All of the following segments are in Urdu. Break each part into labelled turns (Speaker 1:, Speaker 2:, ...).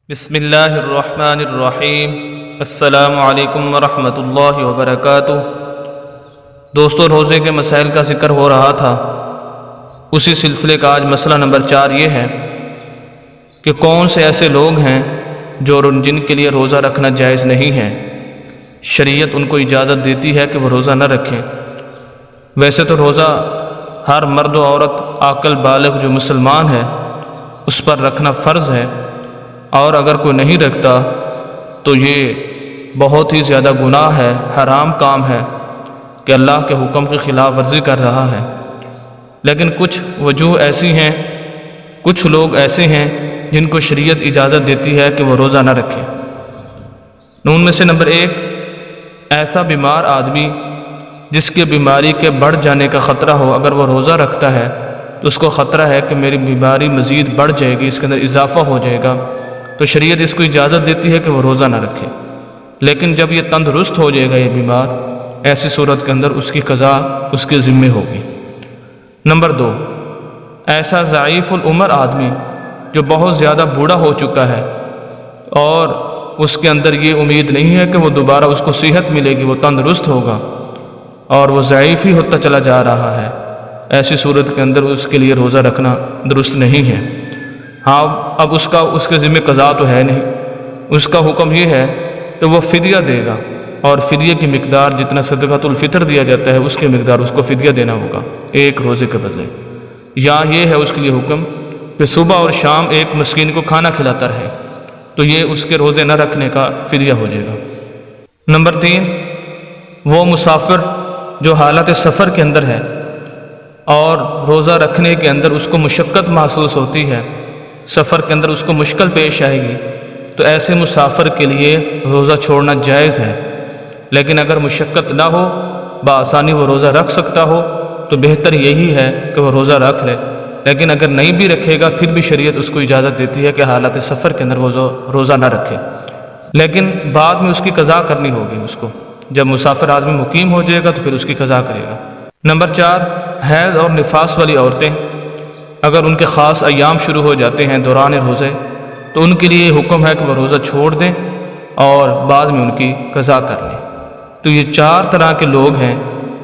Speaker 1: بسم اللہ الرحمن الرحیم۔ السلام علیکم ورحمۃ اللہ وبرکاتہ۔ دوستو، روزے کے مسائل کا ذکر ہو رہا تھا، اسی سلسلے کا آج مسئلہ نمبر 4 یہ ہے کہ کون سے ایسے لوگ ہیں جن کے لیے روزہ رکھنا جائز نہیں ہے، شریعت ان کو اجازت دیتی ہے کہ وہ روزہ نہ رکھیں۔ ویسے تو روزہ ہر مرد و عورت عاقل بالغ جو مسلمان ہے اس پر رکھنا فرض ہے، اور اگر کوئی نہیں رکھتا تو یہ بہت ہی زیادہ گناہ ہے، حرام کام ہے کہ اللہ کے حکم کی خلاف ورزی کر رہا ہے۔ لیکن کچھ وجوہ ایسی ہیں، کچھ لوگ ایسے ہیں جن کو شریعت اجازت دیتی ہے کہ وہ روزہ نہ رکھیں۔ ان میں سے نمبر 1، ایسا بیمار آدمی جس کے بیماری کے بڑھ جانے کا خطرہ ہو، اگر وہ روزہ رکھتا ہے تو اس کو خطرہ ہے کہ میری بیماری مزید بڑھ جائے گی، اس کے اندر اضافہ ہو جائے گا، تو شریعت اس کو اجازت دیتی ہے کہ وہ روزہ نہ رکھے۔ لیکن جب یہ تندرست ہو جائے گا یہ بیمار، ایسی صورت کے اندر اس کی قضا اس کے ذمے ہوگی۔ نمبر 2، ایسا ضعیف العمر آدمی جو بہت زیادہ بوڑھا ہو چکا ہے اور اس کے اندر یہ امید نہیں ہے کہ وہ دوبارہ اس کو صحت ملے گی، وہ تندرست ہوگا، اور وہ ضعیف ہی ہوتا چلا جا رہا ہے، ایسی صورت کے اندر اس کے لیے روزہ رکھنا درست نہیں ہے۔ ہاں، اب اس کے ذمہ قضا تو ہے نہیں، اس کا حکم یہ ہے کہ وہ فدیہ دے گا، اور فدیہ کی مقدار جتنا صدقۃ الفطر دیا جاتا ہے اس کی مقدار اس کو فدیہ دینا ہوگا ایک روزے کے بدلے۔ یا یہ ہے اس کے لیے حکم کہ صبح اور شام ایک مسکین کو کھانا کھلاتا رہے، تو یہ اس کے روزے نہ رکھنے کا فدیہ ہو جائے گا۔ نمبر 3، وہ مسافر جو حالت سفر کے اندر ہے اور روزہ رکھنے کے اندر اس کو مشقت محسوس ہوتی ہے، سفر کے اندر اس کو مشکل پیش آئے گی، تو ایسے مسافر کے لیے روزہ چھوڑنا جائز ہے۔ لیکن اگر مشقت نہ ہو، بآسانی وہ روزہ رکھ سکتا ہو، تو بہتر یہی ہے کہ وہ روزہ رکھ لے۔ لیکن اگر نہیں بھی رکھے گا پھر بھی شریعت اس کو اجازت دیتی ہے کہ حالت سفر کے اندر وہ روزہ نہ رکھے، لیکن بعد میں اس کی قضا کرنی ہوگی اس کو۔ جب مسافر آدمی مقیم ہو جائے گا تو پھر اس کی قضا کرے گا۔ نمبر 4، حیض اور نفاس والی عورتیں اگر ان کے خاص ایام شروع ہو جاتے ہیں دوران روزے، تو ان کے لیے یہ حکم ہے کہ وہ روزہ چھوڑ دیں اور بعد میں ان کی قضا کر لیں۔ تو یہ 4 طرح کے لوگ ہیں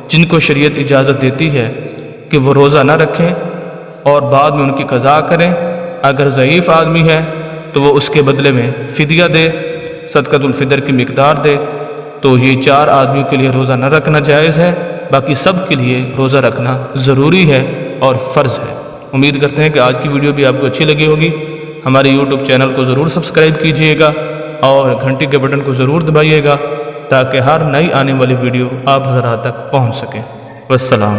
Speaker 1: جن کو شریعت اجازت دیتی ہے کہ وہ روزہ نہ رکھیں اور بعد میں ان کی قضا کریں۔ اگر ضعیف آدمی ہے تو وہ اس کے بدلے میں فدیہ دے، صدقۃ الفطر کی مقدار دے۔ تو یہ 4 آدمیوں کے لیے روزہ نہ رکھنا جائز ہے، باقی سب کے لیے روزہ رکھنا ضروری ہے اور فرض ہے۔ امید کرتے ہیں کہ آج کی ویڈیو بھی آپ کو اچھی لگی ہوگی۔ ہمارے یوٹیوب چینل کو ضرور سبسکرائب کیجئے گا اور گھنٹی کے بٹن کو ضرور دبائیے گا تاکہ ہر نئی آنے والی ویڈیو آپ حضرات تک پہنچ سکے۔ والسلام۔